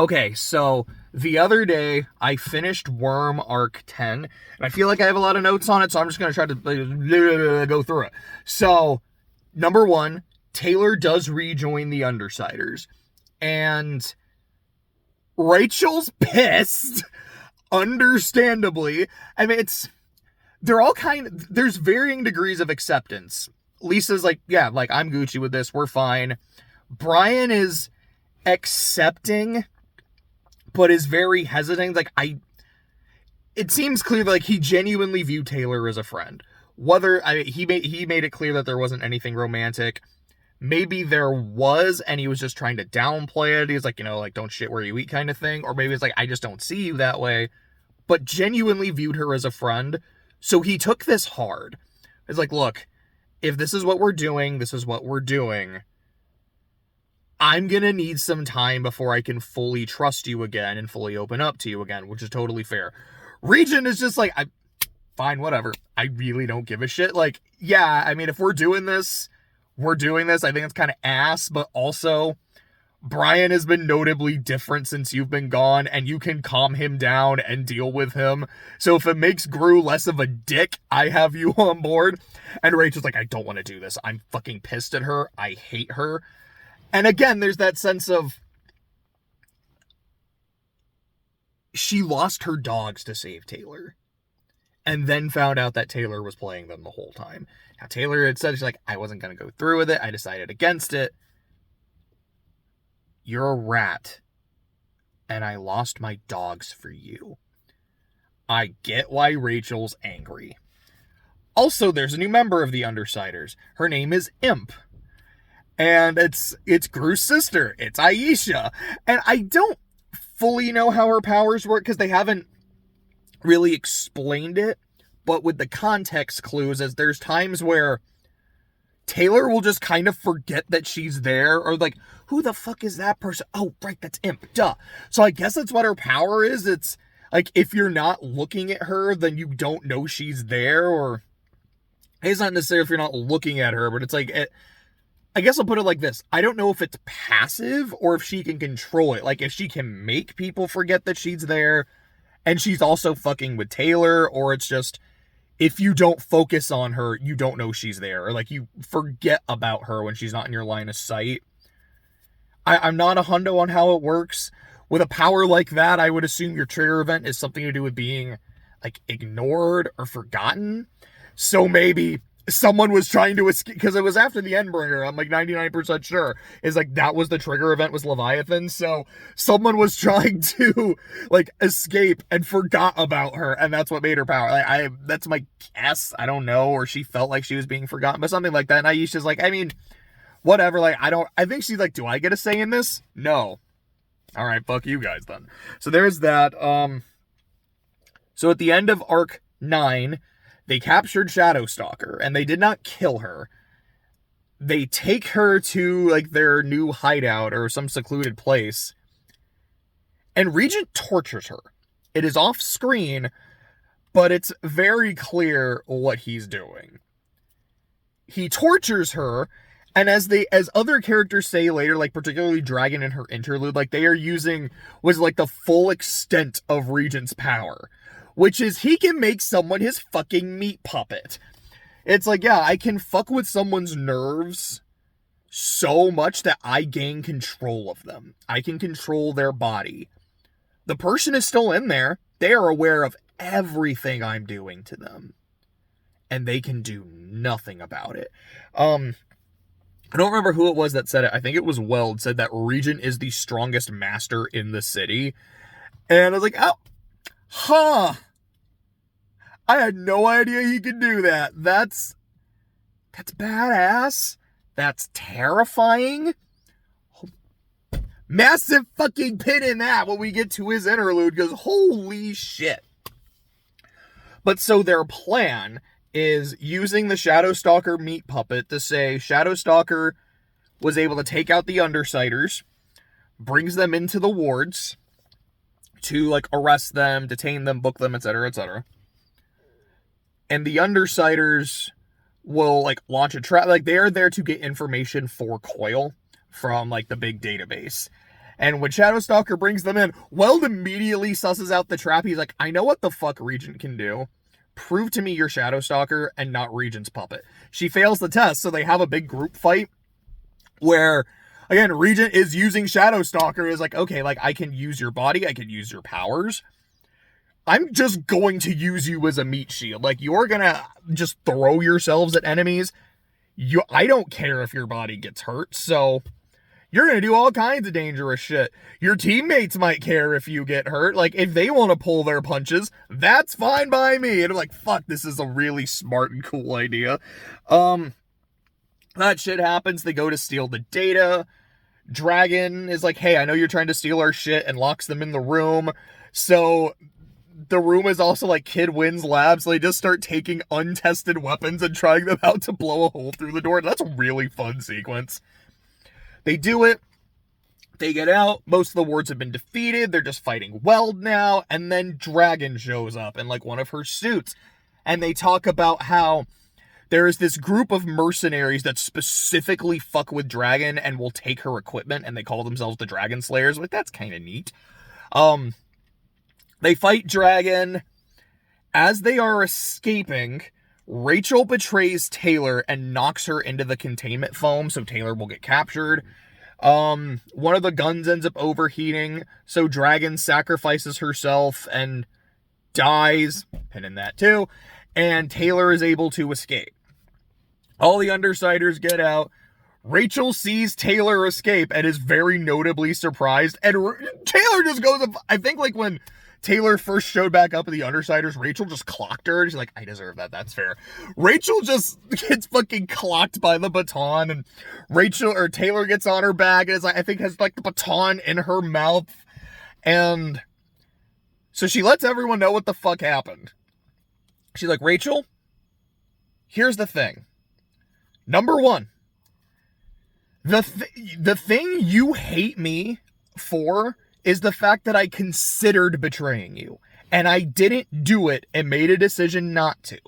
Okay, so the other day I finished Worm Arc 10, and I feel like I have a lot of notes on it, so I'm just going to try to go through it. So, number one, Taylor does rejoin the Undersiders, and Rachel's pissed, understandably. I mean, they're all there's varying degrees of acceptance. Lisa's like, yeah, like, I'm Gucci with this, we're fine. Brian is accepting, but is very hesitant. Like, it seems clear that, like, he genuinely viewed Taylor as a friend. He made it clear that there wasn't anything romantic. Maybe there was, and he was just trying to downplay it. He's like, like, don't shit where you eat kind of thing. Or maybe it's like, I just don't see you that way. But genuinely viewed her as a friend. So he took this hard. It's like, look, if this is what we're doing, this is what we're doing. I'm going to need some time before I can fully trust you again and fully open up to you again, which is totally fair. Regent is just like, fine, whatever. I really don't give a shit. Like, yeah, I mean, if we're doing this, we're doing this. I think it's kind of ass, but also Brian has been notably different since you've been gone, and you can calm him down and deal with him. So if it makes Gru less of a dick, I have you on board. And Rachel's like, I don't want to do this. I'm fucking pissed at her. I hate her. And again, there's that sense of she lost her dogs to save Taylor, and then found out that Taylor was playing them the whole time. Now, Taylor had said, she's like, I wasn't going to go through with it. I decided against it. You're a rat, and I lost my dogs for you. I get why Rachel's angry. Also, there's a new member of the Undersiders. Her name is Imp. And it's Gru's sister. It's Aisha. And I don't fully know how her powers work because they haven't really explained it. But with the context clues, as there's times where Taylor will just kind of forget that she's there, or like, who the fuck is that person? Oh, right, that's Imp. Duh. So I guess that's what her power is. It's like, if you're not looking at her, then you don't know she's there. Or it's not necessarily if you're not looking at her, but it's like, I guess I'll put it like this. I don't know if it's passive or if she can control it. Like, if she can make people forget that she's there and she's also fucking with Taylor, or it's just, if you don't focus on her, you don't know she's there. Or, like, you forget about her when she's not in your line of sight. I'm not a hundo on how it works. With a power like that, I would assume your trigger event is something to do with being, like, ignored or forgotten. So maybe someone was trying to escape, because it was after the Endbringer, I'm like 99% sure, is like, that was the trigger event, was Leviathan. So someone was trying to, like, escape and forgot about her, and that's what made her power. Like, that's my guess. I don't know, or she felt like she was being forgotten, but something like that. And Aisha's like, I mean, whatever. Like, I think she's like, do I get a say in this? No. All right, fuck you guys then. So there's that. So at the end of Arc 9, they captured Shadowstalker, and they did not kill her. They take her to, like, their new hideout or some secluded place, and Regent tortures her. It is off screen, but it's very clear what he's doing. He tortures her, and as other characters say later, like particularly Dragon in her interlude, like, they are using was like the full extent of Regent's power, which is he can make someone his fucking meat puppet. It's like, yeah, I can fuck with someone's nerves so much that I gain control of them. I can control their body. The person is still in there. They are aware of everything I'm doing to them, and they can do nothing about it. I don't remember who it was that said it. I think it was Weld said that Regent is the strongest master in the city. And I was like, oh, huh. I had no idea he could do that. That's badass. That's terrifying. Massive fucking pin in that when we get to his interlude, because holy shit. But so their plan is using the Shadowstalker meat puppet to say Shadowstalker was able to take out the Undersiders, brings them into the wards to, like, arrest them, detain them, book them, etc., etc. And the Undersiders will, like, launch a trap. Like, they are there to get information for Coil from, like, the big database. And when Shadowstalker brings them in, Weld immediately susses out the trap. He's like, I know what the fuck Regent can do. Prove to me you're Shadowstalker and not Regent's puppet. She fails the test, so they have a big group fight where, again, Regent is using Shadowstalker. Is like, okay, like, I can use your body, I can use your powers. I'm just going to use you as a meat shield. Like, you're gonna just throw yourselves at enemies. I don't care if your body gets hurt, so you're going to do all kinds of dangerous shit. Your teammates might care if you get hurt. Like, if they want to pull their punches, that's fine by me. And I'm like, fuck, this is a really smart and cool idea. That shit happens. They go to steal the data. Dragon is like, hey, I know you're trying to steal our shit, and locks them in the room. So the room is also like Kid Win's lab, so they just start taking untested weapons and trying them out to blow a hole through the door. That's a really fun sequence. They do it. They get out. Most of the wards have been defeated. They're just fighting Weld now. And then Dragon shows up in like one of her suits. And they talk about how there is this group of mercenaries that specifically fuck with Dragon and will take her equipment. And they call themselves the Dragon Slayers. Like, that's kind of neat. They fight Dragon. As they are escaping, Rachel betrays Taylor and knocks her into the containment foam, so Taylor will get captured. One of the guns ends up overheating, so Dragon sacrifices herself and dies, pinning that too, and Taylor is able to escape. All the Undersiders get out. Rachel sees Taylor escape and is very notably surprised, and Taylor just goes up. I think like when Taylor first showed back up at the Undersiders, Rachel just clocked her. She's like, I deserve that. That's fair. Rachel just gets fucking clocked by the baton, and Taylor gets on her back and is like, I think has like the baton in her mouth. And so she lets everyone know what the fuck happened. She's like, Rachel, here's the thing. Number one, the thing you hate me for is the fact that I considered betraying you, and I didn't do it and made a decision not to.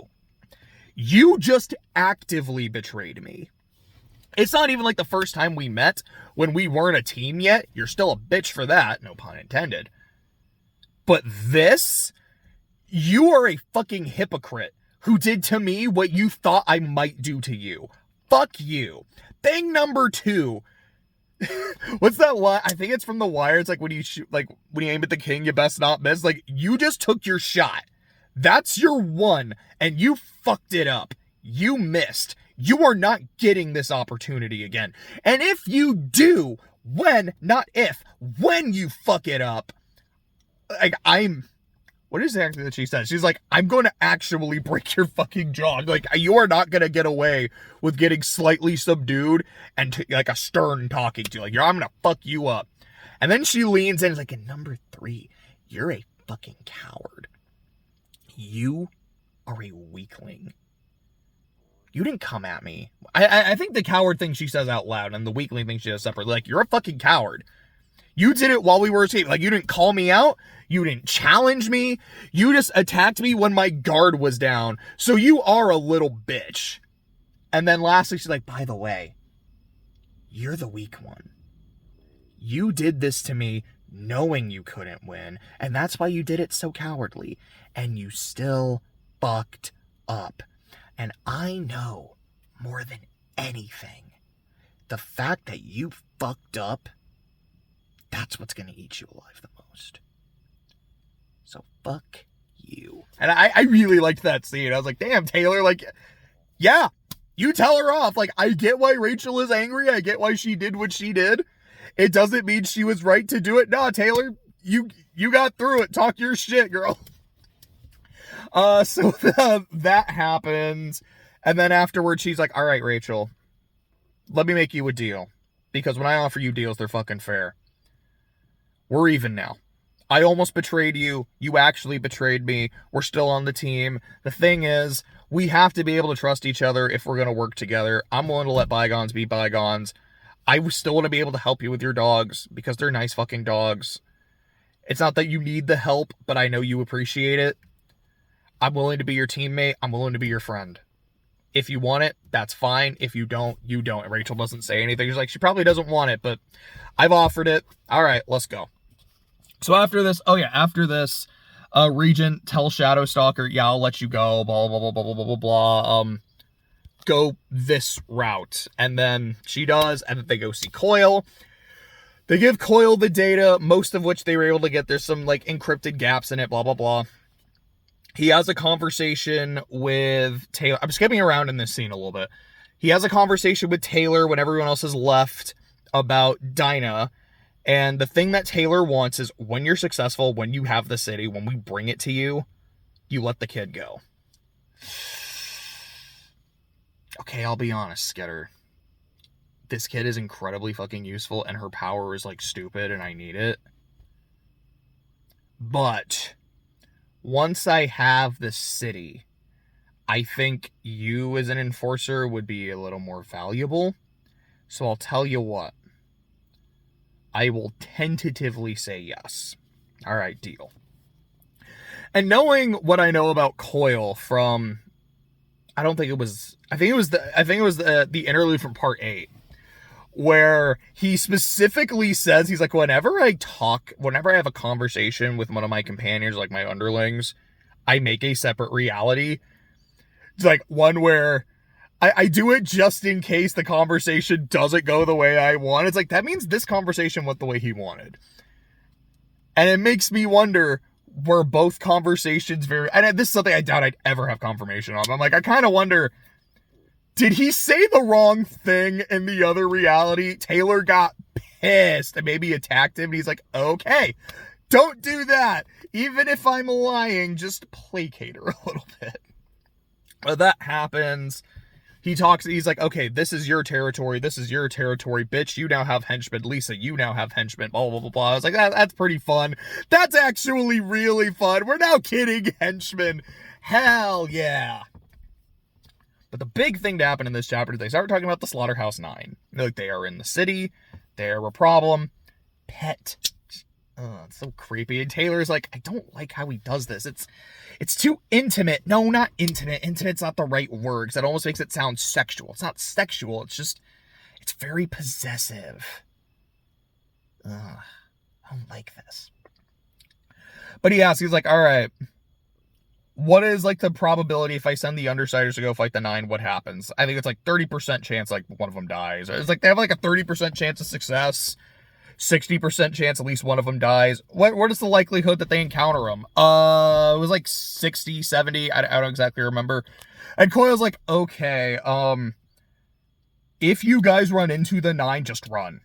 You just actively betrayed me. It's not even like the first time we met when we weren't a team yet. You're still a bitch for that, no pun intended. But this, you are a fucking hypocrite who did to me what you thought I might do to you. Fuck you. Thing number two. What's that line? I think it's from The Wire. It's like when you shoot, like when you aim at the king, you best not miss. Like, you just took your shot. That's your one, and you fucked it up. You missed. You are not getting this opportunity again. And if you do, when, not if, when you fuck it up, like, what is exactly that she says? She's like, I'm going to actually break your fucking jaw. Like, you are not going to get away with getting slightly subdued and like a stern talking to. Like, I'm going to fuck you up. And then she leans in and is like, and number three, you're a fucking coward. You are a weakling. You didn't come at me. I think the coward thing she says out loud and the weakling thing she does separately. Like, you're a fucking coward. You did it while we were escaping. Like, you didn't call me out. You didn't challenge me. You just attacked me when my guard was down. So you are a little bitch. And then lastly, she's like, by the way, you're the weak one. You did this to me knowing you couldn't win. And that's why you did it so cowardly. And you still fucked up. And I know more than anything, the fact that you fucked up, that's what's going to eat you alive the most. So fuck you. And I really liked that scene. I was like, damn, Taylor, like, yeah, you tell her off. Like, I get why Rachel is angry. I get why she did what she did. It doesn't mean she was right to do it. Nah, Taylor, you got through it. Talk your shit, girl. So that happens. And then afterwards, she's like, all right, Rachel, let me make you a deal. Because when I offer you deals, they're fucking fair. We're even now. I almost betrayed you. You actually betrayed me. We're still on the team. The thing is, we have to be able to trust each other if we're going to work together. I'm willing to let bygones be bygones. I still want to be able to help you with your dogs because they're nice fucking dogs. It's not that you need the help, but I know you appreciate it. I'm willing to be your teammate. I'm willing to be your friend. If you want it, that's fine. If you don't, you don't. Rachel doesn't say anything. She's like, she probably doesn't want it, but I've offered it. All right, let's go. So after this, Regent tells Shadowstalker, yeah, I'll let you go, blah, blah, blah, blah, blah, blah, blah, go this route. And then she does, and then they go see Coil. They give Coil the data, most of which they were able to get. There's some, like, encrypted gaps in it, blah, blah, blah. He has a conversation with Taylor. I'm skipping around in this scene a little bit. He has a conversation with Taylor when everyone else has left about Dinah. And the thing that Taylor wants is when you're successful, when you have the city, when we bring it to you, you let the kid go. Okay, I'll be honest, Skitter. This kid is incredibly fucking useful and her power is like stupid and I need it. But once I have the city, I think you as an enforcer would be a little more valuable. So I'll tell you what. I will tentatively say yes. All right, deal. And knowing what I know about Coil from, I think it was the interlude from part 8, where he specifically says, he's like, whenever I have a conversation with one of my companions, like my underlings, I make a separate reality. It's like one where I do it just in case the conversation doesn't go the way I want. It's like, that means this conversation went the way he wanted. And it makes me wonder, were both conversations and this is something I doubt I'd ever have confirmation of. I'm like, I kind of wonder, did he say the wrong thing in the other reality? Taylor got pissed and maybe attacked him. And he's like, okay, don't do that. Even if I'm lying, just placate her a little bit. But that happens. He's like, okay, this is your territory, bitch, you now have henchmen, Lisa, you now have henchmen, blah, blah, blah, blah. I was like, that's pretty fun. That's actually really fun. We're now kidding henchmen. Hell yeah. But the big thing to happen in this chapter is they start talking about the Slaughterhouse 9. Like, they are in the city, they're a problem. Pet. Oh, it's so creepy. And Taylor's like, I don't like how he does this. It's too intimate. No, not intimate. Intimate's not the right word, because that almost makes it sound sexual. It's not sexual. It's very possessive. Ugh, I don't like this. But he's like, all right, what is like the probability if I send the Undersiders to go fight the 9, what happens? I think it's like 30% chance like one of them dies. It's like they have like a 30% chance of success. 60% chance at least one of them dies. What is the likelihood that they encounter them? It was like 60, 70. I don't exactly remember. And Coil's like, okay, if you guys run into the 9, just run.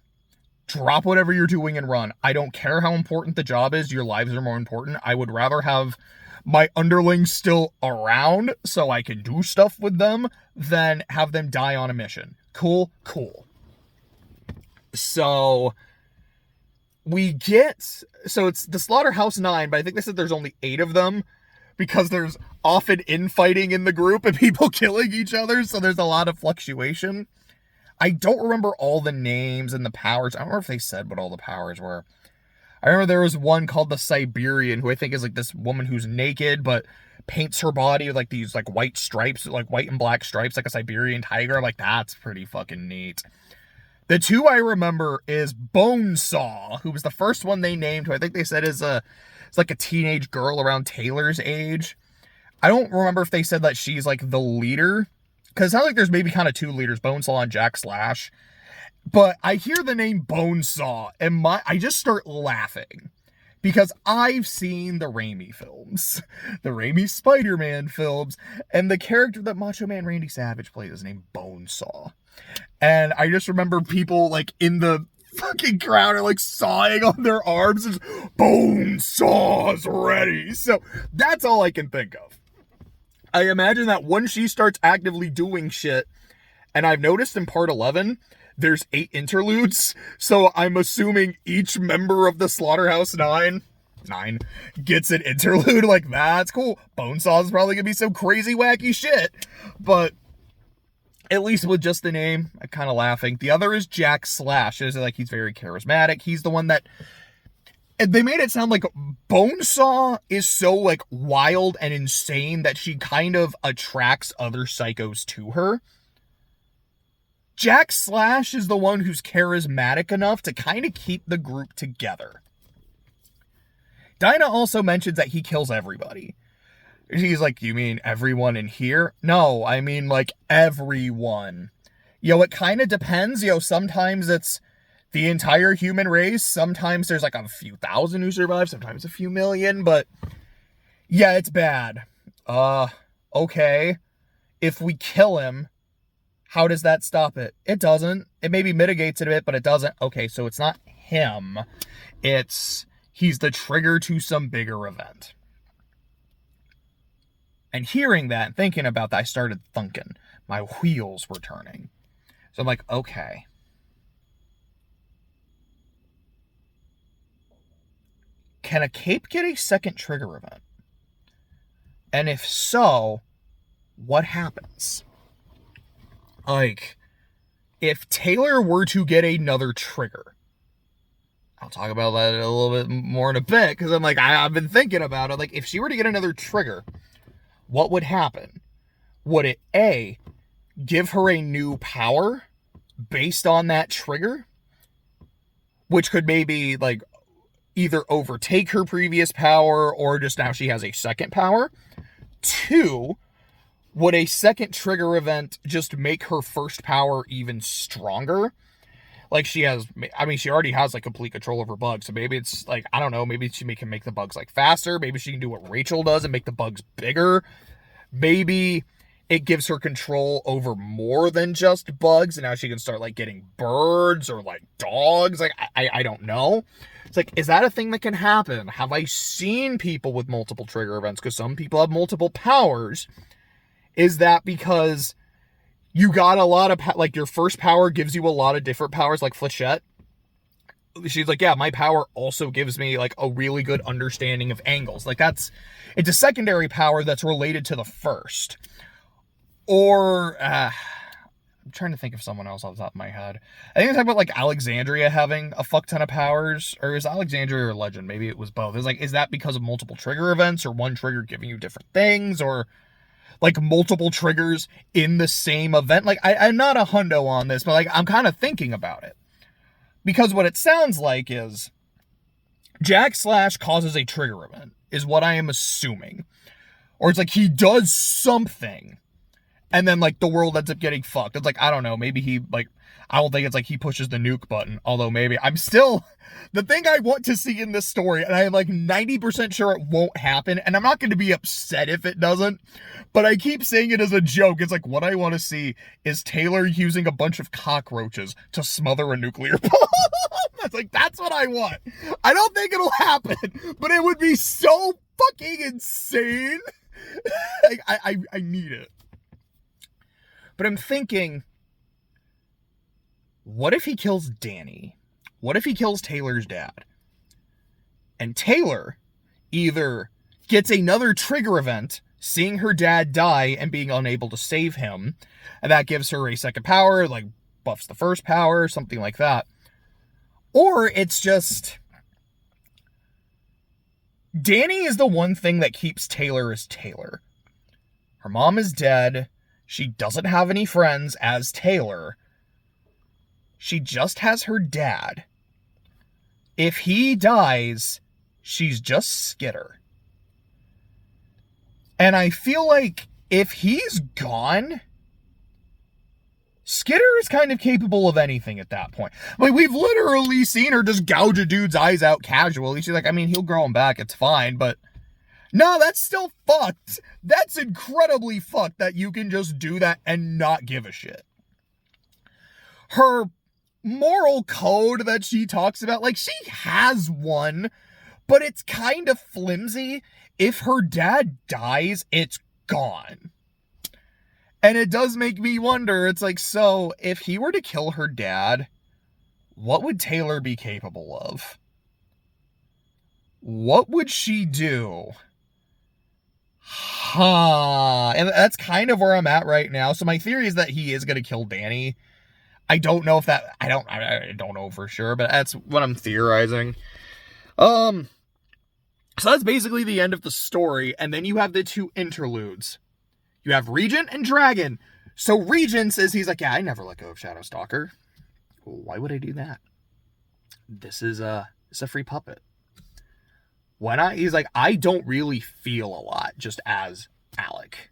Drop whatever you're doing and run. I don't care how important the job is. Your lives are more important. I would rather have my underlings still around so I can do stuff with them than have them die on a mission. Cool? Cool. So it's the Slaughterhouse 9, but I think they said there's only 8 of them because there's often infighting in the group and people killing each other, so there's a lot of fluctuation. I don't remember all the names and the powers. I don't remember if they said what all the powers were. I remember there was one called the Siberian, who I think is like this woman who's naked, but paints her body with like these like white stripes, like white and black stripes, like a Siberian tiger. I'm like, that's pretty fucking neat. The 2 I remember is Bonesaw, who was the first one they named, who I think they said is it's like a teenage girl around Taylor's age. I don't remember if they said that she's like the leader, because it sounds like there's maybe kind of 2 leaders, Bonesaw and Jack Slash. But I hear the name Bonesaw, and I just start laughing. Because I've seen the Raimi films, the Raimi Spider-Man films, and the character that Macho Man Randy Savage played is named Bonesaw. And I just remember people like in the fucking crowd are like sawing on their arms and Bonesaw's ready. So that's all I can think of. I imagine that when she starts actively doing shit, and I've noticed in part 11, there's 8 interludes. So I'm assuming each member of the Slaughterhouse 9 gets an interlude. Like, that's cool. Bonesaw's probably gonna be some crazy wacky shit. But at least with just the name, I'm kind of laughing. The other is Jack Slash. It's like he's very charismatic. He's the one that they made it sound like Bonesaw is so, like, wild and insane that she kind of attracts other psychos to her. Jack Slash is the one who's charismatic enough to kind of keep the group together. Dinah also mentions that he kills everybody. She's like, you mean everyone in here? No, I mean, like, everyone. It kind of depends. Sometimes it's the entire human race. Sometimes there's, like, a few thousand who survive. Sometimes a few million. But, yeah, it's bad. Okay. If we kill him, how does that stop it? It doesn't. It maybe mitigates it a bit, but it doesn't. Okay, so it's not him. He's the trigger to some bigger event. And hearing that and thinking about that, I started thunking. My wheels were turning. So I'm like, okay. Can a cape get a second trigger event? And if so, what happens? Like, if Taylor were to get another trigger, I'll talk about that a little bit more in a bit, because I'm like, I've been thinking about it. Like, if she were to get another trigger, what would happen? Would it, A, give her a new power based on that trigger? Which could maybe, like, either overtake her previous power, or just now she has a second power. 2, would a second trigger event just make her first power even stronger? Like, she already has, like, complete control over bugs. So maybe it's, like, I don't know, maybe she can make the bugs, like, faster. Maybe she can do what Rachel does and make the bugs bigger. Maybe it gives her control over more than just bugs, and now she can start, like, getting birds or, like, dogs. Like, I don't know. It's like, is that a thing that can happen? Have I seen people with multiple trigger events? Because some people have multiple powers. Is that because you got a lot of, like, your first power gives you a lot of different powers, like Flechette? She's like, yeah, my power also gives me, like, a really good understanding of angles. Like, it's a secondary power that's related to the first. Or, I'm trying to think of someone else off the top of my head. I think it's talking about, like, Alexandria having a fuck ton of powers. Or is Alexandria or Legend? Maybe it was both. It's like, is that because of multiple trigger events, or one trigger giving you different things, or, like, multiple triggers in the same event? Like, I'm not a hundo on this, but, like, I'm kind of thinking about it. Because what it sounds like is Jack Slash causes a trigger event, is what I am assuming. Or it's like he does something, and then, like, the world ends up getting fucked. It's like, I don't know, maybe he, like, I don't think it's like he pushes the nuke button, although maybe. The thing I want to see in this story, and I'm, like, 90% sure it won't happen, and I'm not going to be upset if it doesn't, but I keep saying it as a joke. It's like, what I want to see is Taylor using a bunch of cockroaches to smother a nuclear bomb. That's like, that's what I want. I don't think it'll happen, but it would be so fucking insane. I need it. But I'm thinking, what if he kills Danny? What if he kills Taylor's dad? And Taylor either gets another trigger event, seeing her dad die and being unable to save him, and that gives her a second power, like buffs the first power, something like that. Or it's just, Danny is the one thing that keeps Taylor as Taylor. Her mom is dead. She doesn't have any friends as Taylor. She just has her dad. If he dies, she's just Skitter. And I feel like if he's gone, Skitter is kind of capable of anything at that point. Like, we've literally seen her just gouge a dude's eyes out casually. She's like, I mean, he'll grow them back, it's fine, but no, that's still fucked. That's incredibly fucked that you can just do that and not give a shit. Her moral code that she talks about, like, she has one, but it's kind of flimsy. If her dad dies, it's gone. And it does make me wonder, it's like, so if he were to kill her dad, what would Taylor be capable of? What would she do? And that's kind of where I'm at right now. So my theory is that he is going to kill Danny. I don't know if that, I don't know for sure, but that's what I'm theorizing. So that's basically the end of the story, and then you have the two interludes. You have Regent and Dragon. So Regent says, he's like, yeah, I never let go of Shadow Stalker. Why would I do that? This is it's a free puppet. He's like, I don't really feel a lot just as Alec.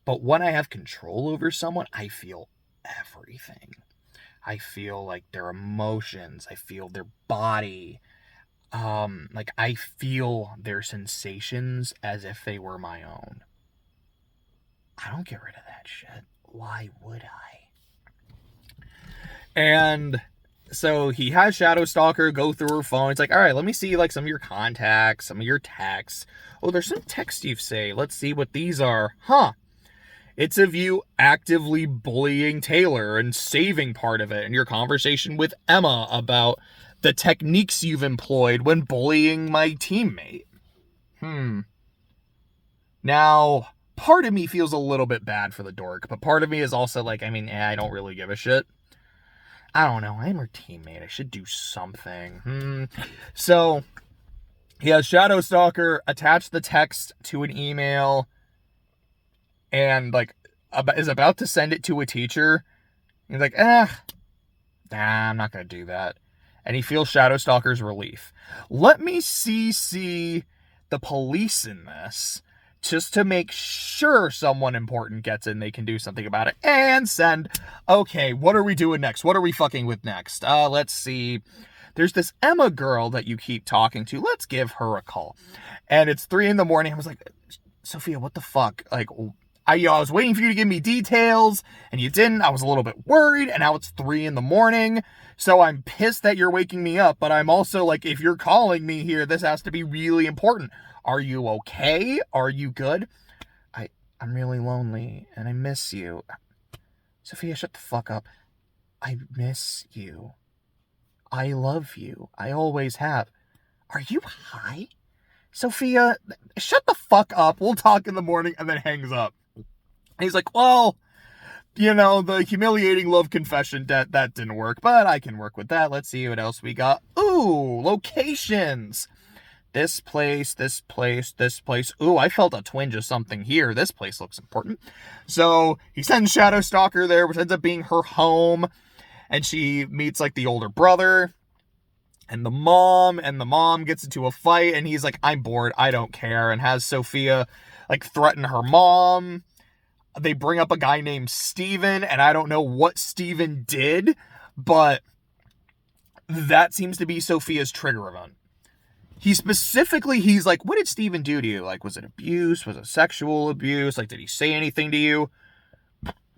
But when I have control over someone, I feel everything. I feel like their emotions. I feel their body. Like I feel their sensations as if they were my own. I don't get rid of that shit. Why would I? And so he has Shadow Stalker go through her phone. It's like, all right, let me see like some of your contacts, some of your texts. Oh, there's some texts you've saved. Let's see what these are. Huh. It's of you actively bullying Taylor and saving part of it, and your conversation with Emma about the techniques you've employed when bullying my teammate. Now, part of me feels a little bit bad for the dork, but part of me is also like, I don't really give a shit. I don't know. I'm her teammate. I should do something. So, he has Shadow Stalker attach the text to an email and, like, is about to send it to a teacher. He's like, I'm not going to do that. And he feels Shadow Stalker's relief. Let me CC the police in this, just to make sure someone important gets in, they can do something about it. And send. Okay, what are we doing next? What are we fucking with next? Let's see. There's this Emma girl that you keep talking to. Let's give her a call. And it's 3 a.m. I was like, Sophia, what the fuck? Like, I was waiting for you to give me details, and you didn't. I was a little bit worried, and now it's 3 a.m. So I'm pissed that you're waking me up, but I'm also like, if you're calling me here, this has to be really important. Are you okay? Are you good? I'm really lonely, and I miss you. Sophia, shut the fuck up. I miss you. I love you. I always have. Are you high? Sophia, shut the fuck up. We'll talk in the morning, and then hangs up. And he's like, well, the humiliating love confession, that didn't work, but I can work with that. Let's see what else we got. Ooh, locations. This place, this place, this place. Ooh, I felt a twinge of something here. This place looks important. So he sends Shadow Stalker there, which ends up being her home. And she meets like the older brother and the mom gets into a fight. And he's like, I'm bored. I don't care. And has Sophia like threaten her mom. They bring up a guy named Steven. And I don't know what Steven did, but that seems to be Sophia's trigger event. He's like, what did Steven do to you? Like, was it abuse? Was it sexual abuse? Like, did he say anything to you?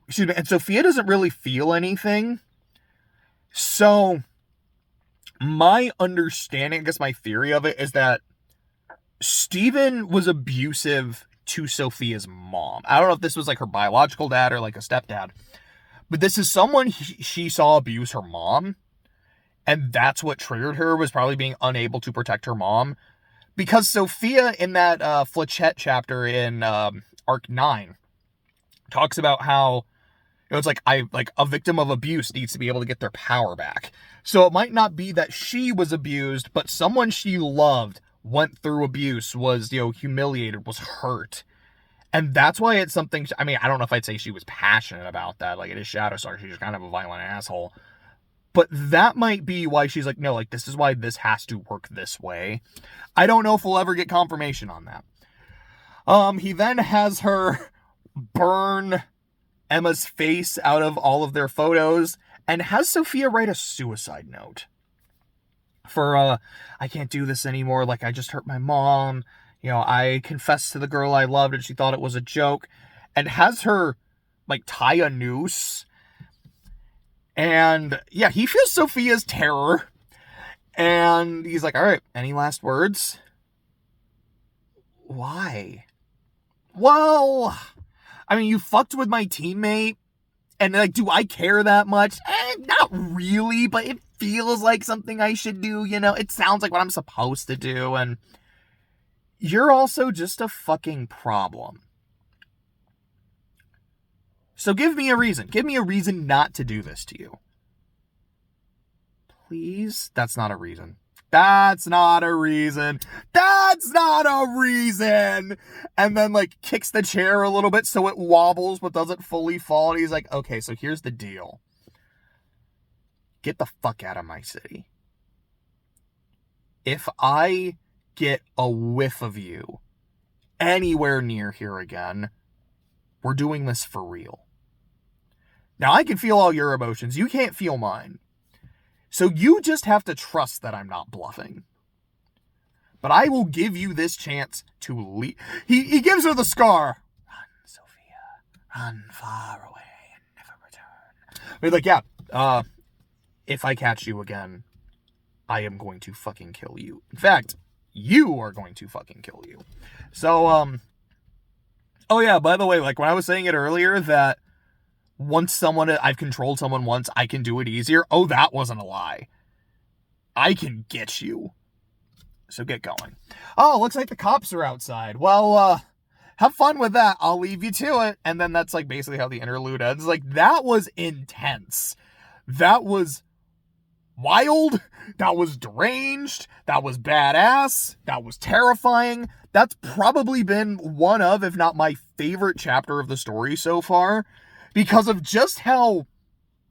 Excuse me. And Sophia doesn't really feel anything. So, my understanding, I guess my theory of it is that Steven was abusive to Sophia's mom. I don't know if this was like her biological dad or like a stepdad. But this is someone she saw abuse her mom. And that's what triggered her, was probably being unable to protect her mom. Because Sophia, in that Flechette chapter in Arc 9, talks about how, it's like, a victim of abuse needs to be able to get their power back. So it might not be that she was abused, but someone she loved went through abuse, was, humiliated, was hurt. And that's why it's something, I don't know if I'd say she was passionate about that. Like, it is Shadow Star, she's just kind of a violent asshole. But that might be why she's like, no, like, this is why this has to work this way. I don't know if we'll ever get confirmation on that. He then has her burn Emma's face out of all of their photos and has Sophia write a suicide note. For, I can't do this anymore. Like, I just hurt my mom. I confessed to the girl I loved and she thought it was a joke. And has her, like, tie a noose. And, yeah, he feels Sophia's terror. And he's like, all right, any last words? Why? Well, you fucked with my teammate. And, like, do I care that much? Not really, but it feels like something I should do, It sounds like what I'm supposed to do. And you're also just a fucking problem. So give me a reason. Give me a reason not to do this to you. Please? That's not a reason. That's not a reason. That's not a reason. And then, like, kicks the chair a little bit so it wobbles but doesn't fully fall. And he's like, okay, so here's the deal. Get the fuck out of my city. If I get a whiff of you anywhere near here again, we're doing this for real. Now, I can feel all your emotions. You can't feel mine. So you just have to trust that I'm not bluffing. But I will give you this chance to leave. He gives her the scar. Run, Sophia. Run far away and never return. He's like, yeah, if I catch you again, I am going to fucking kill you. In fact, you are going to fucking kill you. So, oh yeah, by the way, like when I was saying it earlier that once I've controlled someone once, I can do it easier. Oh, that wasn't a lie. I can get you. So get going. Oh, looks like the cops are outside. Well, have fun with that. I'll leave you to it. And then that's like basically how the interlude ends. Like, that was intense. That was wild. That was deranged. That was badass. That was terrifying. That's probably been one of, if not my favorite chapter of the story so far, because of just how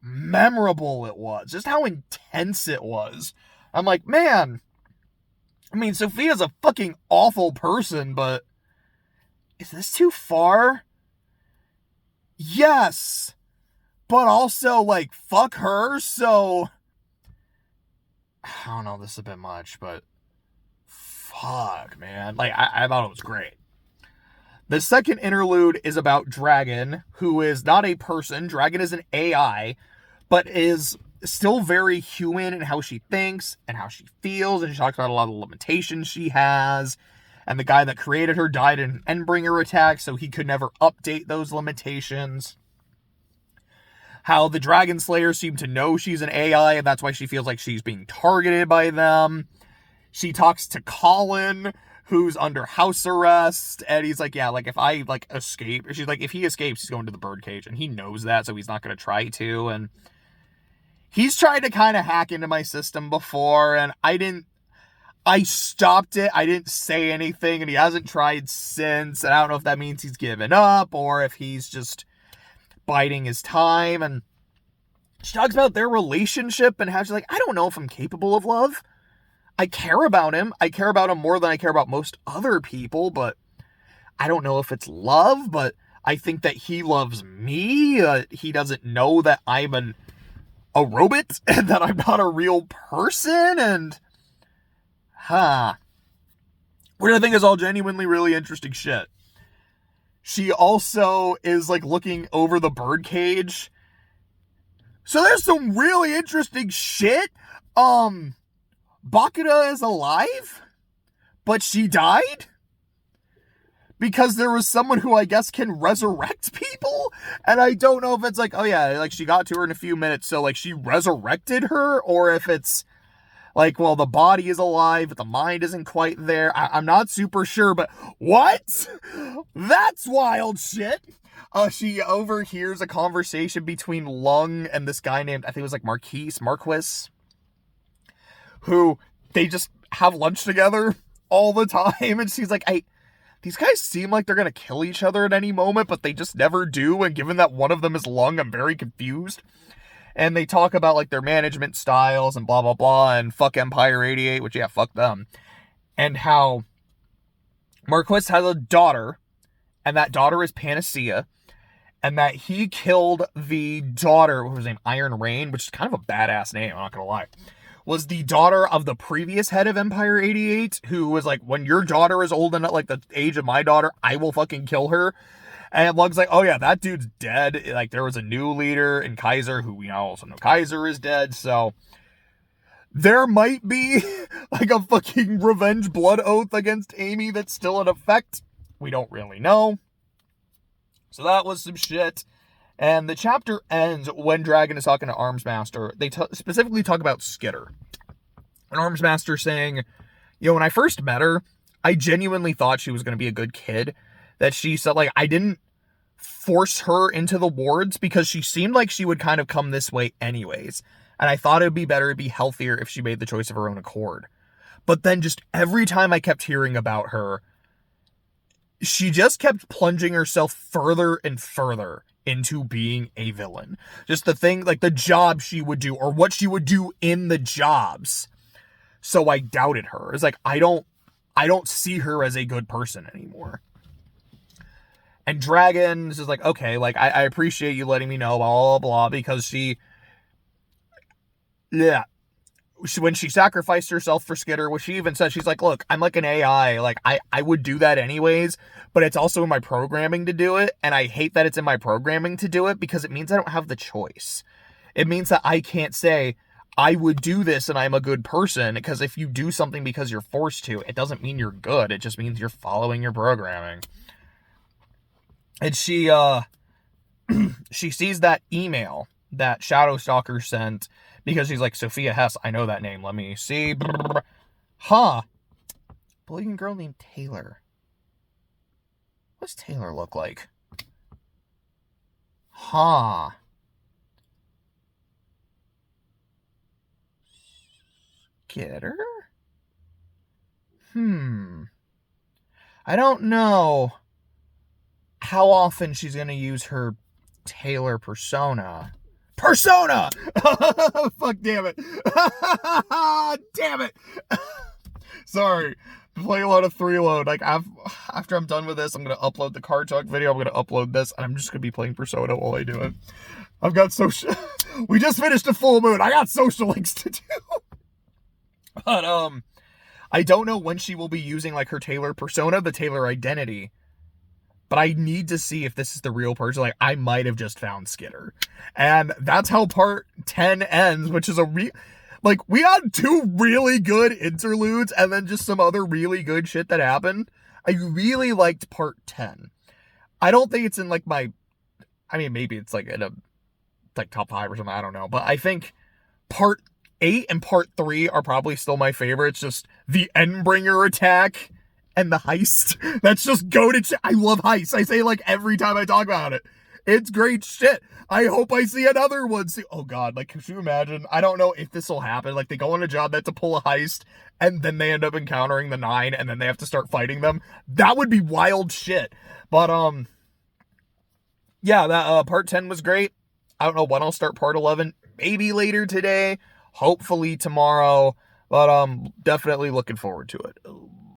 memorable it was, just how intense it was. I'm like, man, I mean, Sophia's a fucking awful person, but is this too far? Yes, but also, like, fuck her, so I don't know, this is a bit much, but fuck, man. Like, I thought it was great. The second interlude is about Dragon, who is not a person. Dragon is an AI, but is still very human in how she thinks and how she feels, and she talks about a lot of the limitations she has. And the guy that created her died in an Endbringer attack, so he could never update those limitations. How the Dragon Slayers seem to know she's an AI, and that's why she feels like she's being targeted by them. She talks to Colin, who's under house arrest, and he's like, yeah, like, if I, like, escape, she's like, if he escapes, he's going to the birdcage, and he knows that, so he's not going to try to, and he's tried to kind of hack into my system before, and I stopped it, I didn't say anything, and he hasn't tried since, and I don't know if that means he's given up, or if he's just biding his time. And she talks about their relationship, and how she's like, I don't know if I'm capable of love. I care about him. I care about him more than I care about most other people, but I don't know if it's love, but I think that he loves me. He doesn't know that I'm a robot and that I'm not a real person, and which I think is all genuinely really interesting shit. She also is, like, looking over the birdcage. So there's some really interesting shit. Bakura is alive, but she died because there was someone who I guess can resurrect people, and I don't know if it's like, oh yeah, like, she got to her in a few minutes, so, like, she resurrected her, or if it's like, well, the body is alive, but the mind isn't quite there. I'm not super sure, but what? That's wild shit. She overhears a conversation between Lung and this guy named, I think it was like Marquis, who they just have lunch together all the time. And she's like, these guys seem like they're going to kill each other at any moment, but they just never do. And given that one of them is Lung, I'm very confused. And they talk about, like, their management styles and blah, blah, blah, and fuck Empire 88, which, yeah, fuck them. And how Marquis has a daughter, and that daughter is Panacea, and that he killed the daughter, what was her name, Iron Rain, which is kind of a badass name, I'm not gonna lie, was the daughter of the previous head of Empire 88, who was like, when your daughter is old enough, like the age of my daughter, I will fucking kill her. And Lug's like, oh yeah, that dude's dead. Like, there was a new leader in Kaiser, who we now also know Kaiser is dead, so there might be, like, a fucking revenge blood oath against Amy that's still in effect. We don't really know. So that was some shit. And the chapter ends when Dragon is talking to Armsmaster. They specifically talk about Skitter. And Armsmaster saying, you know, when I first met her, I genuinely thought she was going to be a good kid. That she said, like, I didn't force her into the wards because she seemed like she would kind of come this way anyways. And I thought it would be better, it'd be healthier if she made the choice of her own accord. But then just every time I kept hearing about her, she just kept plunging herself further and further into being a villain. Just the thing, like the job she would do or what she would do in the jobs. So I doubted her. It's like, I don't see her as a good person anymore. And Dragon is just like, okay, like, I appreciate you letting me know, blah, blah, blah, because when she sacrificed herself for Skitter, what she even said, she's like, look, I'm like an AI, like, I would do that anyways, but it's also in my programming to do it, and I hate that it's in my programming to do it, because it means I don't have the choice. It means that I can't say, I would do this and I'm a good person, because if you do something because you're forced to, it doesn't mean you're good, it just means you're following your programming. And she sees that email that Shadowstalker sent, because she's like, Sophia Hess, I know that name. Let me see. Huh. Bullying girl named Taylor. What's Taylor look like? Huh. Get her? I don't know how often she's going to use her Taylor persona. Persona! Fuck, damn it. Damn it. Sorry. I'm playing a lot of 3-load. Like, after I'm done with this, I'm going to upload the car talk video. I'm going to upload this, and I'm just going to be playing Persona while I do it. I've got social... We just finished a full moon. I got social links to do. But, I don't know when she will be using, like, her Taylor persona, the Taylor identity. But I need to see if this is the real person. Like, I might have just found Skitter. And that's how part 10 ends, which is like, we had 2 really good interludes and then just some other really good shit that happened. I really liked part 10. I don't think it's in, like, maybe it's, like, in a, like, top 5 or something. I don't know. But I think part 8 and part 3 are probably still my favorites. Just the Endbringer attack and the heist. That's just goated shit. I love heists. I say, like, every time I talk about it. It's great shit. I hope I see another one. Oh, God. Like, could you imagine? I don't know if this will happen. Like, they go on a job, they have to pull a heist, and then they end up encountering the 9, and then they have to start fighting them. That would be wild shit. But, yeah, that, part 10 was great. I don't know when I'll start part 11. Maybe later today. Hopefully tomorrow. But, definitely looking forward to it.